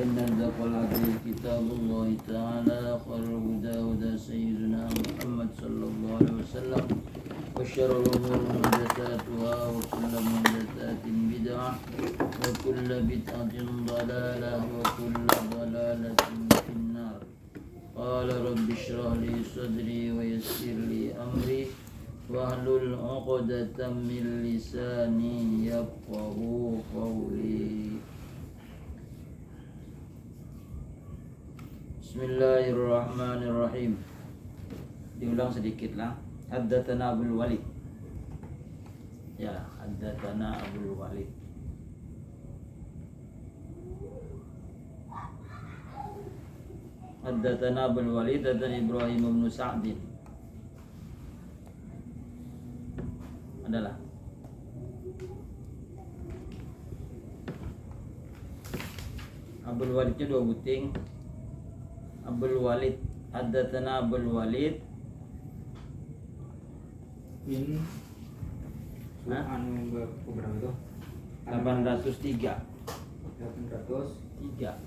فإن أصدق الحديث كتاب الله تعالى خير الهدى هدى سيدنا محمد صلى الله عليه وسلم وشر الأمور محدثاتها وكل محدثات بدعة وكل بدعة ضلالة وكل ضلالة في النار. قال رب اشرح لي صدري ويسر لي أمري واحلل عقدة من لساني يفقهوا قولي. Bismillahirrahmanirrahim. Diulang sedikit lah. Haddatsana Abul Walid. Ya, haddatsana Abul Walid. Haddatsana Abul Walid dan Ibrahim bin Sa'd. Adalah Abul Walidnya dua buting. Abul Walid, haddatsana Abul Walid ini anu berapa itu? 803. 803.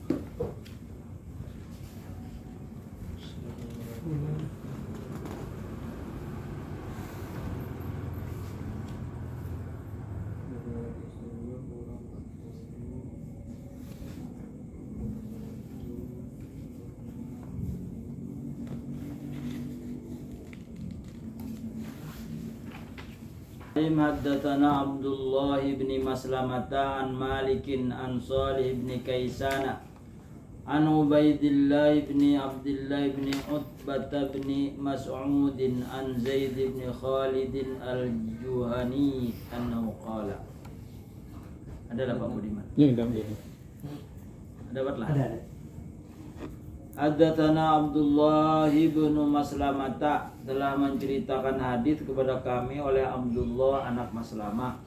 Haddatsana Abdullah bin Maslamata an Malikin an Salih bin Kaisana an Ubaidillah bin Abdullah bin Utbah bin Mas'ud an Zaid bin Khalid al-Juhani annahu qala. Ada Pak Budiman? Ya, enggak ini. Dapatlah. Ada. Haddatsana Abdullah bin Maslamata telah menceritakan hadis kepada kami oleh Abdullah anak Maslamah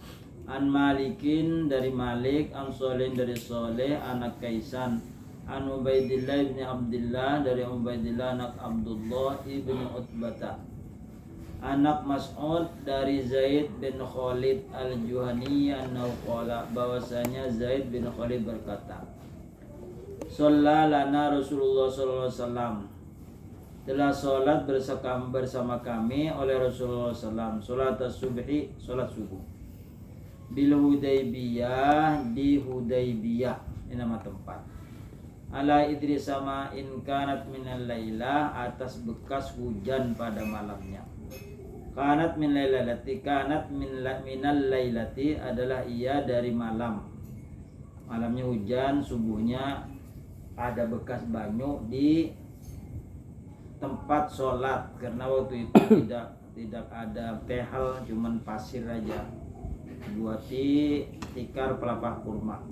an Malikin dari Malik an Shalih dari Shalih anak Kaisan an Ubaidillah bin Abdullah dari Ubaidillah anak Abdullah ibn Utbah anak Mas'ud dari Zaid bin Khalid al-Juhani annahu qala bahwasanya Zaid bin Khalid berkata Sallalana Rasulullah sallallahu alaihi wasallam telah sholat bersama kami oleh Rasulullah sallallahu alaihi wasallam sholat subhi sholat subuh bil Hudaybiyah di Hudaybiyah ini nama tempat ala idri sama in kanat minal lailah atas bekas hujan pada malamnya kanat min lailati kanat minal lailati adalah ia dari malamnya hujan subuhnya ada bekas banyu di tempat sholat karena waktu itu tidak ada tehal cuman pasir aja buat tikar pelapah kurma.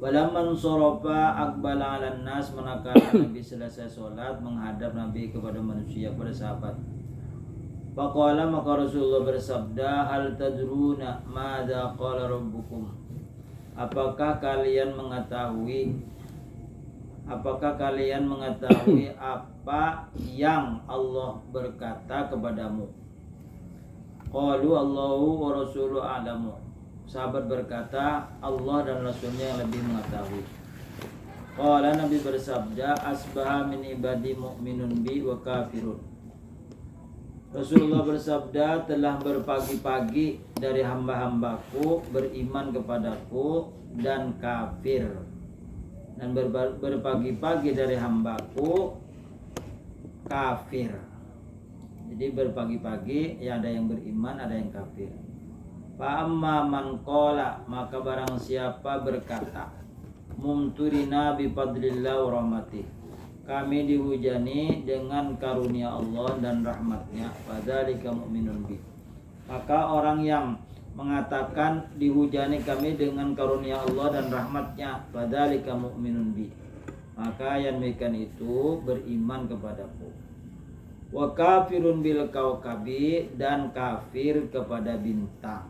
Walamman sorofa akbala ala nas manakala Nabi selesai sholat menghadap Nabi kepada manusia kepada sahabat. Faqala maka Rasulullah bersabda hal tadruna madza qala rabbukum. Apakah kalian mengetahui apa yang Allah berkata kepadamu? Qalu Allahu wa rasuluhu a'lamu. Sahabat berkata Allah dan Rasulnya yang lebih mengetahui. Qala Nabi bersabda asbaha min ibadi mu'minun bi wa kafirun. Rasulullah bersabda telah berpagi-pagi dari hamba-hambaku beriman kepadaku dan kafir. Dan berpagi-pagi dari hambaku kafir. Jadi berpagi-pagi ya ada yang beriman ada yang kafir. Fa amma man qala maka barang siapa berkata mumturina bi fadlillah wa rahmatih kami dihujani dengan karunia Allah dan rahmatnya fadzalika mu'minun bi maka orang yang mengatakan dihujani kami dengan karunia Allah dan rahmatnya fadzalika mu'minun bi maka yang demikian itu beriman kepadaku wa kafirun bil kaukabi dan kafir kepada bintang.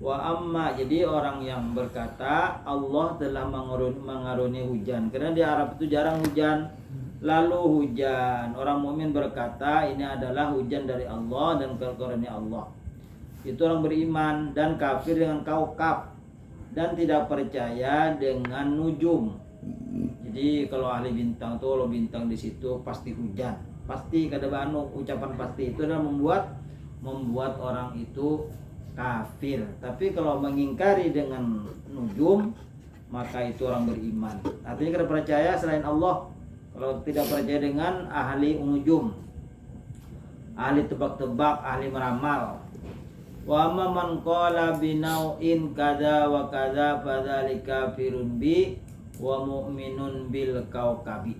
Wa amma jadi orang yang berkata Allah telah mengaruni hujan karena di Arab itu jarang hujan lalu hujan orang mukmin berkata ini adalah hujan dari Allah dan karunia Allah itu orang beriman dan kafir dengan kaukab dan tidak percaya dengan nujum. Jadi kalau ahli bintang tuh, kalau bintang di situ pasti hujan, pasti kada banu, ucapan pasti itu adalah membuat orang itu kafir. Tapi kalau mengingkari dengan nujum, maka itu orang beriman. Artinya kada percaya selain Allah. Kalau tidak percaya dengan ahli nujum, ahli tebak-tebak, ahli meramal. Wa amma man qala binau'in kada wa kada fadzalika kafirun bi wa mu'minun bil kaukabi.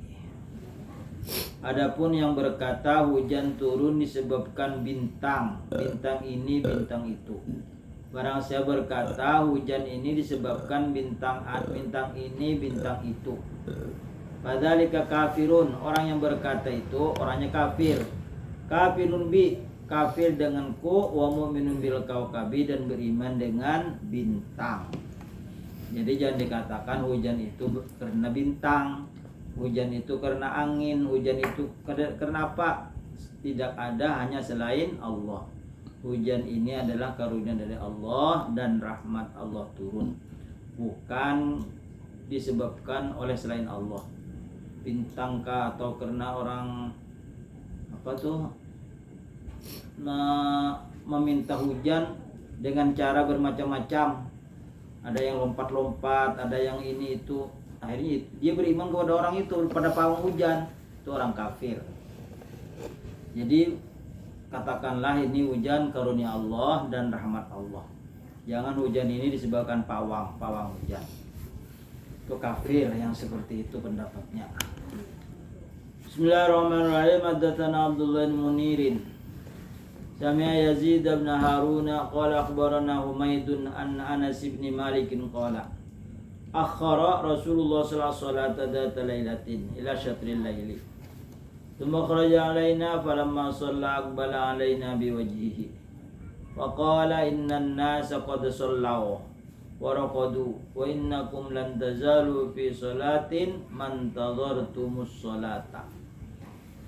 Adapun yang berkata hujan turun disebabkan bintang, bintang ini, bintang itu. Barang saya berkata hujan ini disebabkan bintang ini, bintang itu. Fadzalika kafirun, orang yang berkata itu orangnya kafir. Kafirun bi, kafir denganku, wa mu'minun bil kaukabi, dan beriman dengan bintang. Jadi jangan dikatakan hujan itu karena bintang, hujan itu karena angin, hujan itu karena apa? Tidak ada, hanya selain Allah. Hujan ini adalah karunia dari Allah dan rahmat Allah turun, bukan disebabkan oleh selain Allah. Bintang kah atau karena orang apa tuh meminta hujan dengan cara bermacam-macam. Ada yang lompat-lompat, ada yang ini itu. Akhirnya dia beriman kepada orang itu, pada pawang hujan. Itu orang kafir. Jadi katakanlah ini hujan karunia Allah dan rahmat Allah. Jangan hujan ini disebabkan pawang hujan. Itu kafir yang seperti itu pendapatnya. Bismillahirrahmanirrahim. Haddatsana Abdullah bin Munirin. Sami'a Yazid bin Harun qala akhbarana Humaydun an Anas bin Malik qala akhara Rasulullah sallallahu alaihi wasallam dzata lailatin ila syatril laili thumma kharaja alaina falamma shalla aqbala alaina biwajhihi wa qala innan nasa qad sallaw wa raqadu wa innakum lan tazalu fi salatin man tadhartumus salata.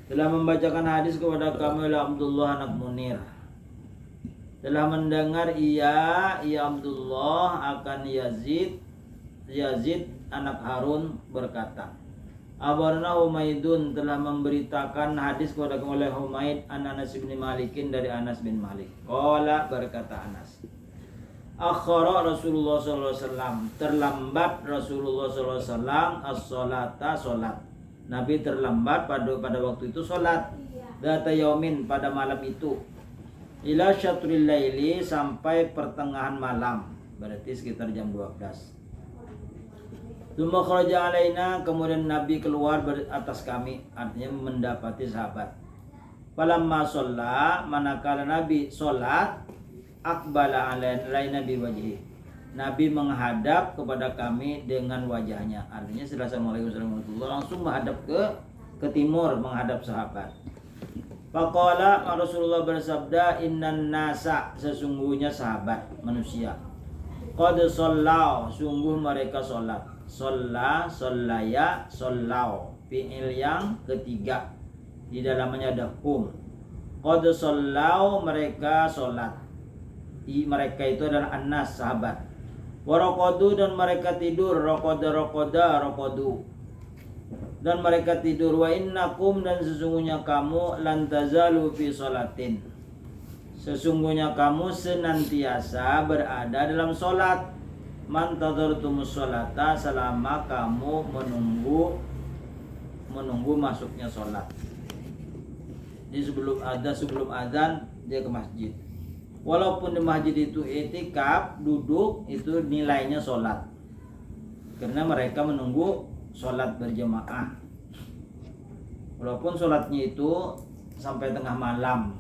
Telah membacakan hadis kepada kami oleh Abdullah anak Munir. Telah mendengar ia Abdullah akan Yazid anak Harun berkata, Abarna Humaydun, telah memberitakan hadis kepada kami oleh Humaid an Anas bin Malikin, dari Anas bin Malik. Qala, berkata Anas, akhara Rasulullah sallallahu alaihi wasallam, terlambat Rasulullah sallallahu alaihi wasallam as-salata, salat. Nabi terlambat pada waktu itu salat. Data yaumin, pada malam itu. Ila syatril laili, sampai pertengahan malam. Berarti sekitar jam 12. Tsumma kharaja alaina, kemudian Nabi keluar atas kami, artinya mendapati sahabat. Falamma shalla, manakala Nabi salat, aqbala alaina biwajhi. Nabi menghadap kepada kami dengan wajahnya. Artinya setelah Assalamualaikum warahmatullahi, langsung menghadap ke timur, menghadap sahabat. Faqala, Rasulullah bersabda, innan nasa, sesungguhnya sahabat manusia, qad sallau, sungguh mereka salat. Shalla, shallaya, sallau, fi'il yang ketiga, di dalamnya ada qad sallau, mereka salat. Mereka itu adalah annas, sahabat. Waraqadu, dan mereka tidur. Raqadu, dan mereka tidur. Wa innakum, dan sesungguhnya kamu, lan tazalu fi sholatin, sesungguhnya kamu senantiasa berada dalam solat. Man tadhartumus sholata, selama kamu menunggu masuknya solat. Jadi sebelum adzan dia ke masjid. Walaupun di masjid itu i'tikaf, duduk, itu nilainya sholat, karena mereka menunggu sholat berjamaah. Walaupun sholatnya itu sampai tengah malam,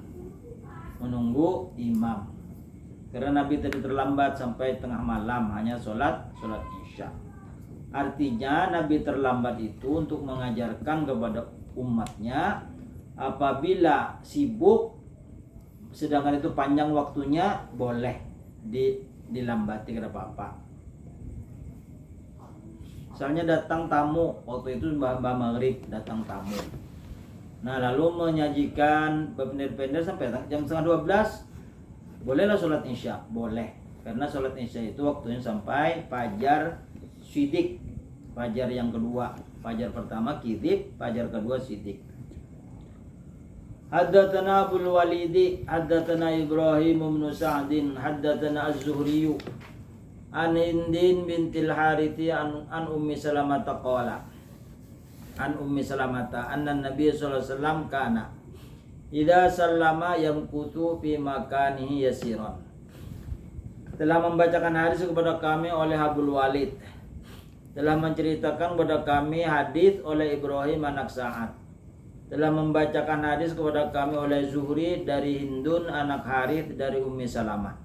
menunggu imam, karena Nabi tadi terlambat sampai tengah malam, hanya sholat isya. Artinya Nabi terlambat itu untuk mengajarkan kepada umatnya, apabila sibuk sedangkan itu panjang waktunya, boleh dilambati, kada apa-apa. Misalnya datang tamu, waktu itu mbah maghrib datang tamu. Nah, lalu menyajikan benar-benar sampai jam setengah 12, bolehlah sholat isya, boleh. Karena sholat isya itu waktunya sampai fajar shidik, fajar yang kedua. Fajar pertama kidib, fajar kedua shidik. Haddatsana Abdul Walidi, haddatsana Ibrahim bin Sa'din, haddatsana Az-Zuhri an Hindin bintil Harithi an Ummi Salamah qala. An Ummi Salamah anna Nabi sallallahu alaihi wasallam kana idza sallama yamkutu fi makanihi yasiran. Telah membacakan hadis kepada kami oleh Abdul Walid. Telah menceritakan kepada kami hadis oleh Ibrahim anak Sa'ad. Telah membacakan hadis kepada kami oleh Zuhri dari Hindun anak Harith dari Ummi Salamah.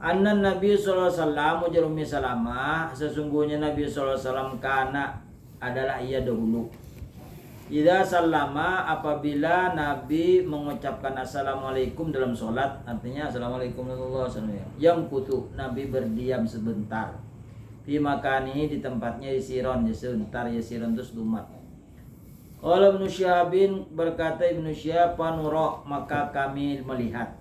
Anna Nabi sallallahu alaihi wasallam, ujar Ummi Salamah, sesungguhnya Nabi sallallahu alaihi wasallam kana adalah ia dahulu. Idza sallama, apabila Nabi mengucapkan assalamualaikum dalam sholat, artinya assalamualaikum warahmatullahi wabarakatuh. Yang kutu, Nabi berdiam sebentar. Fi makanihi, di tempatnya yasiron, sebentar. Yasiron itu sedumat. Qala Ibnu Syihabin, berkata Ibnu Syihab, panura, maka kami melihat.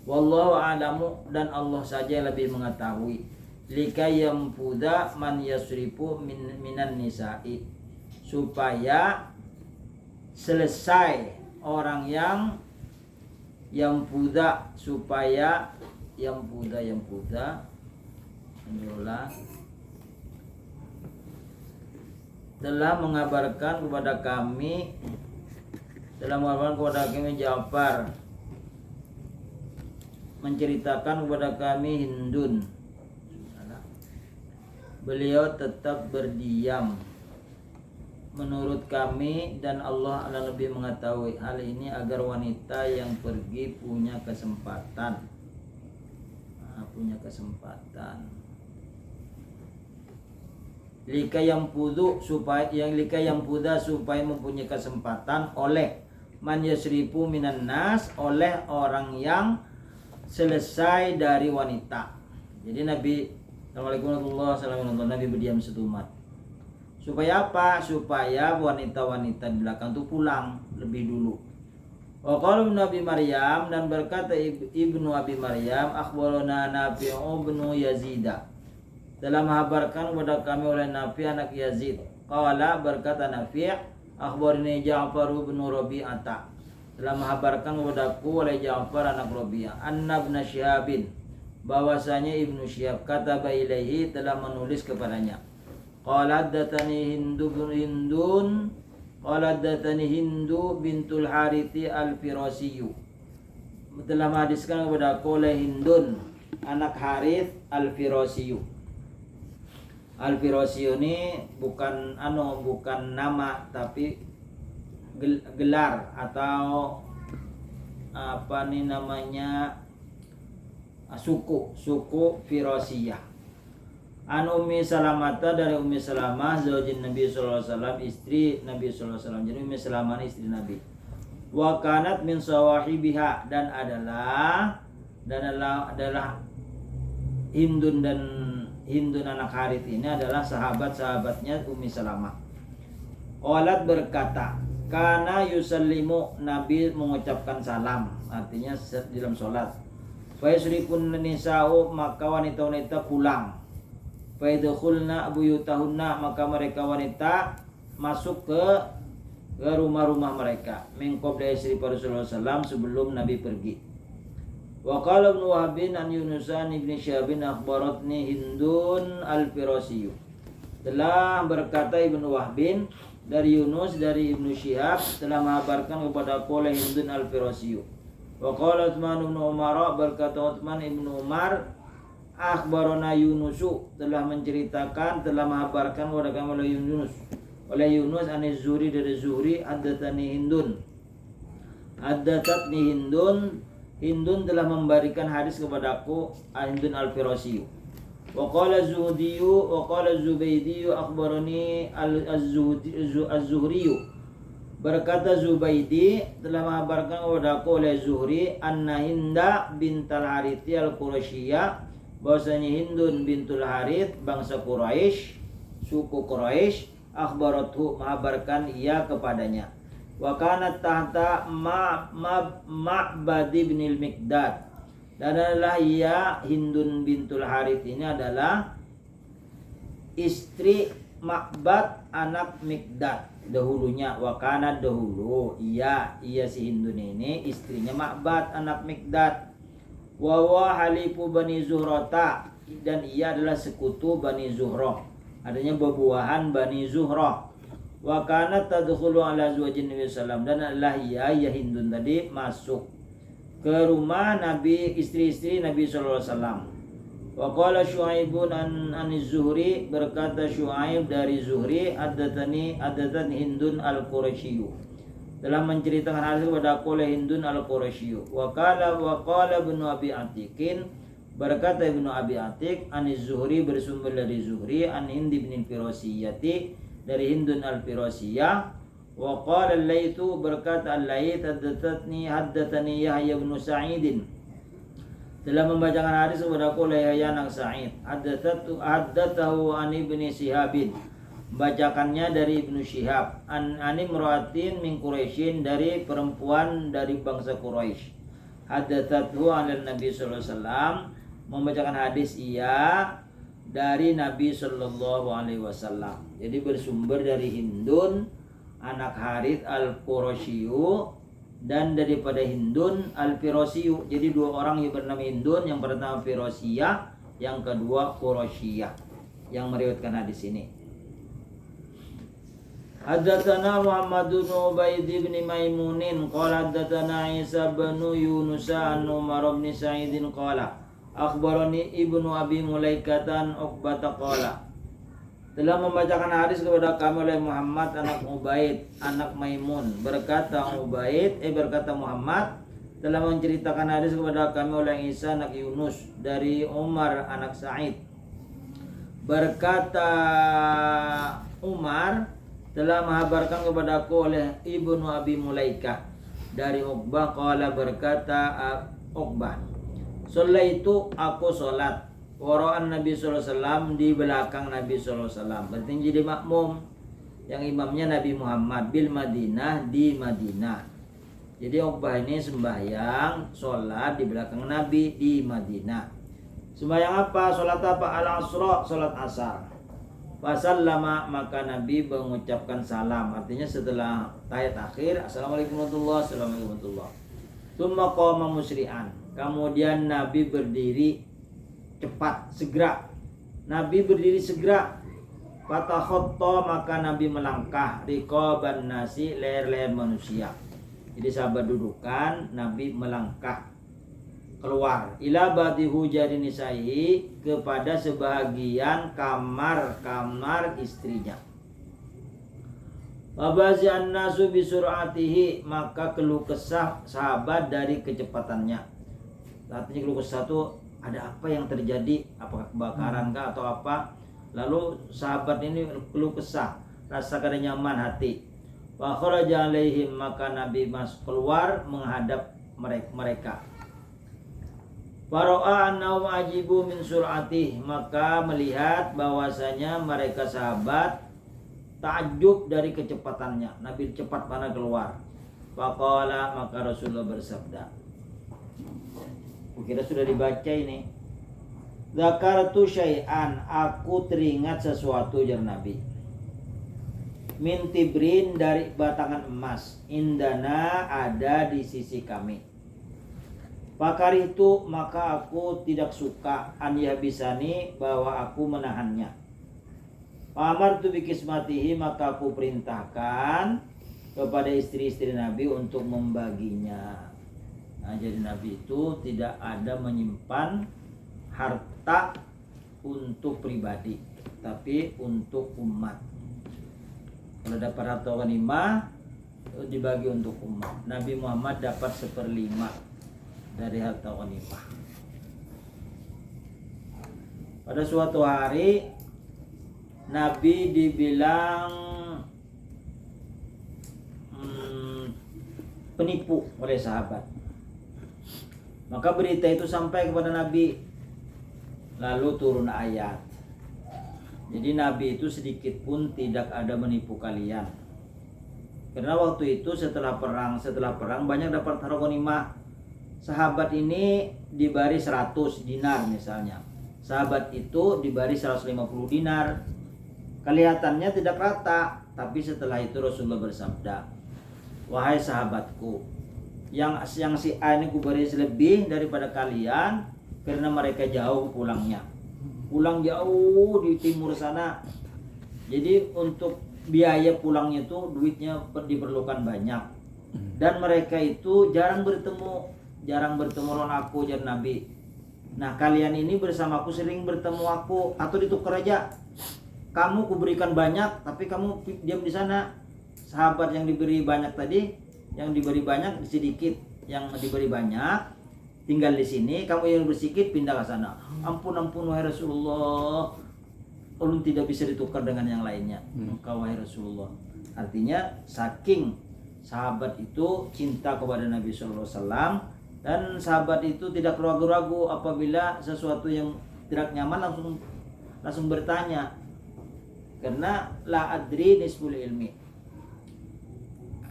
Wallahu a'lamu, dan Allah saja lebih mengetahui. Likai yamfuda man yasrifu minan nisa'i, supaya selesai orang yang puda, supaya yang puda telah mengabarkan kepada kami Ja'far, menceritakan kepada kami Hindun, beliau tetap berdiam menurut kami, dan Allah lebih mengetahui hal ini agar wanita yang pergi punya kesempatan. Lika yang puda supaya mempunyai kesempatan oleh man yasrifu minan nas, oleh orang yang selesai dari wanita. Jadi Nabi Nabi berdiam setumat. Supaya apa? Supaya wanita-wanita di belakang itu pulang lebih dulu. Wa qala Nabi Maryam, dan berkata Ibnu Abi Maryam, akhbarana Nafi'u bin Yazid, telah mengabarkan kepada kami oleh Nafi anak Yazid. Qala, berkata Nafi', akhbarani Ja'far bin Rabi'ah, telah mengabarkan kepadaku oleh Ja'far anak Rabi'ah, anna ibn Syihabin, bahwasanya Ibnu Syihab kataba ilaihi, telah menulis kepadanya. Qala haddatsani Hindu bintul Harithi al-Firasiyyu, telah menghadiskan kepada aku oleh Hindun anak Harith al-Firasiyyu. Al-Firasiyyu ini bukan nama, tapi gelar atau suku Firasiyah. An Ummi Salamata, dari Ummi Salamah, zaujin Nabi sallallahu alaihi wasallam, istri Nabi sallallahu alaihi wasallam. Jadi Ummi Salamah ini istri Nabi. Wa kanat min sawahibiha, dan adalah Hindun anak Harith ini adalah sahabat-sahabatnya Ummi Salamah. Qalat, berkata, kana yusallimu, Nabi mengucapkan salam, artinya dalam sholat. Fa yusrifun nisa'u, maka wanita-wanita pulang. Fa yadkhulna buyutahunna, maka mereka wanita masuk ke rumah-rumah mereka. Min qabla yasrifa Rasulullah sallallahu, sebelum Nabi pergi. Wa qala Ibnu Wahb an Yunus an Ibnu Syihab akhbaratni Hindun al-Firasiyyu, telah berkata Ibnu Wahb dari Yunus dari Ibnu Syihab, telah mengabarkan kepada aku oleh Hindun al-Firasiyyu. Wa qala Utsman bin Umar, berkata Utsman ibnu Umar, akhbarana Yunusu, telah mengabarkan kepada kami oleh Yunus an-Zuhri dari Zuhri, haddatsani Hindun telah memberikan hadis kepadaku, Hindun al-Firasiyyu. Wa qala Zubaydi akhbarani az-Zuhriyyu, berkata Zubaydi telah mengabarkan kepadaku oleh Zuhri, anna Hinda bintal Harithi al-Quraisyiyah, bahwasanya Hindun bintul Harith bangsa Quraisy, suku Quraisy, akhbarathu, mengabarkan ia kepadanya. Wa kanat tahta Ma'bad bin al-Miqdad, Dan adalah ia Hindun bintul Harith ini adalah istri Ma'bad anak Mikdad dahulunya. Wakana dahulu ia si Hindun ini istrinya Ma'bad anak Mikdad. Wawa halifu Bani Zuhrata, dan ia adalah sekutu Bani Zuhroh, adanya bebuahan Bani Zuhroh. Wa kanat tadkhulu ala zawjin Nabi sallam, dan adalah ia Hindun tadi masuk ke rumah Nabi, istri-istri Nabi sallallahu alaihi wasallam. Wa qala Syuaibun an Zuhri, berkata Syuaib dari Zuhri, adatan Hindun al-Quraisy, dalam menceritakan hal itu kepada aku oleh Hindun al-Quraisy. Wa qala Ibnu Abi Atiqin, berkata Ibnu Abi Atiq, an Zuhri bersumber dari Zuhri, an Hind bin Firasiyati, dari Hindun al-Firasiyah. Wa qala al-Laitsu, berkata al-Laits, haddatsani Yahya bin Sa'id, telah membacakan hadis kepada aku oleh Yahya anak Sa'id. Haddatsahu an Ibnu Syihab, bacakannya dari Ibnu Syihab, an imra'atin min Quraisyin, dari perempuan dari bangsa Quraisy. Haddatsathu an Nabi sallallahu alaihi wasallam, membacakan hadis ia dari Nabi sallallahu alaihi wasallam. Jadi bersumber dari Hindun anak Harith al-Qurasyiyu, dan daripada Hindun al-Firasyiyu. Jadi dua orang yang bernama Hindun, yang pertama Firasiyah, yang kedua Qurasyiyah, yang meriwayatkan hadis ini. Haddatsana Muhammad bin Ubaid bin Maimunin qala haddatsana Isa bin Yunus an Umar bin Sa'id qala akhbarani Ibnu Abi Mulaikatan Uqbah qala, telah membacakan hadis kepada kami oleh Muhammad anak Ubaid anak Maimun, berkata Muhammad telah menceritakan hadis kepada kami oleh Isa anak Yunus dari Umar anak Sa'id, berkata Umar telah mengabarkan kepadaku oleh Ibnu Abi Mulaikah dari Uqbah qala, berkata Uqbah, Sholaitu, aku sholat, wara'an Nabi sallallahu alaihi wasallam, di belakang Nabi sallallahu alaihi wasallam, berarti jadi makmum, yang imamnya Nabi Muhammad, bil Madinah, di Madinah. Jadi Uqbah ini sembahyang sholat di belakang Nabi di Madinah. Sembahyang apa? Sholat apa? Al-Asra, sholat asar. Wasallama, maka Nabi mengucapkan salam, artinya setelah tahiyat akhir, assalamualaikum warahmatullahi wabarakatuh, assalamualaikum warahmatullahi wabarakatuh. Tsumma qama musri'an, kemudian Nabi berdiri cepat, segera. Nabi berdiri segera. Fatakhatta, maka Nabi melangkah, riqaban nasi, leher-leher manusia. Jadi sahabat dudukan, Nabi melangkah keluar, ila bati hujari nisaihi, kepada sebahagian kamar-kamar istrinya. Wabazi'an nasu bisur'atihi, maka keluh kesah sahabat dari kecepatannya. Artinya keluh kesah itu ada apa yang terjadi, apakah kebakaran kah atau apa. Lalu sahabat ini keluh kesah, rasa kada nyaman hati. Wa kharaja alaihim, maka Nabi keluar menghadap mereka. Wara'a annahum ajibu min sur'atih, maka melihat bahwasanya mereka sahabat takjub dari kecepatannya. Nabi cepat mana keluar. Faqala, maka Rasulullah bersabda, kira sudah dibaca ini. Zakartu syai'an, aku teringat sesuatu, jar Nabi. Min tibrin, dari batangan emas, indana, ada di sisi kami. Pakar itu, maka aku tidak suka, an yabisani, bahwa aku menahannya. Pamar tu bikismatihi, maka aku perintahkan kepada istri-istri Nabi untuk membaginya. Nah, jadi Nabi itu tidak ada menyimpan harta untuk pribadi, tapi untuk umat. Kalau dapat harta ghanimah dibagi untuk umat. Nabi Muhammad dapat 1/5 dari harta ghanimah. Pada suatu hari Nabi dibilang penipu oleh sahabat. Maka berita itu sampai kepada Nabi. Lalu turun ayat. Jadi Nabi itu sedikit pun tidak ada menipu kalian. Karena waktu itu setelah perang banyak dapat harta ghanimah. sahabat ini diberi 100 dinar misalnya, sahabat itu diberi 150 dinar. Kelihatannya tidak rata, tapi setelah itu Rasulullah bersabda, wahai sahabatku, yang si A ini kuberi lebih daripada kalian karena mereka jauh pulangnya, pulang jauh di timur sana. Jadi untuk biaya pulangnya itu duitnya diperlukan banyak, dan mereka itu jarang bertemu orang aku dan Nabi. Nah kalian ini bersamaku sering bertemu aku, atau ditukar aja, kamu kuberikan banyak tapi kamu diam di sana. Sahabat yang diberi banyak tadi, yang diberi banyak sedikit, yang diberi banyak tinggal di sini, kamu yang bersedikit pindah ke sana. Ampun wahai Rasulullah, ulun tidak bisa ditukar dengan yang lainnya. Engkau wahai Rasulullah. Artinya saking sahabat itu cinta kepada Nabi sallallahu alaihi wasallam, dan sahabat itu tidak ragu-ragu apabila sesuatu yang tidak nyaman langsung bertanya. Karena la adri nisful ilmi,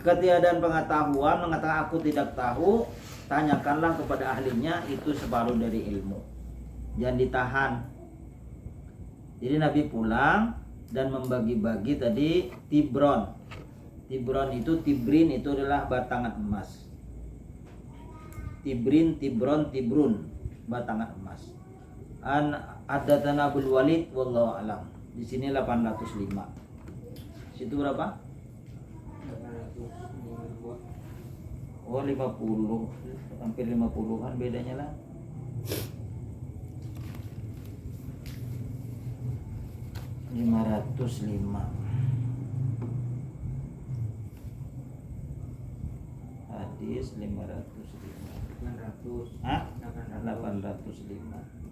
ketiadaan pengetahuan, mengatakan aku tidak tahu, tanyakanlah kepada ahlinya, itu separuh dari ilmu. Jangan ditahan. Jadi Nabi pulang dan membagi-bagi tadi tibron. Tibron itu, tibrin itu adalah batangan emas. Tibrin, tibron, tibrun, batangan emas. Haddatsana Abdul Walid wallahu alam. Di sini 805. Situ berapa? 852. Oh 50, hampir 50-an bedanya lah. (505) hadis 505. 805.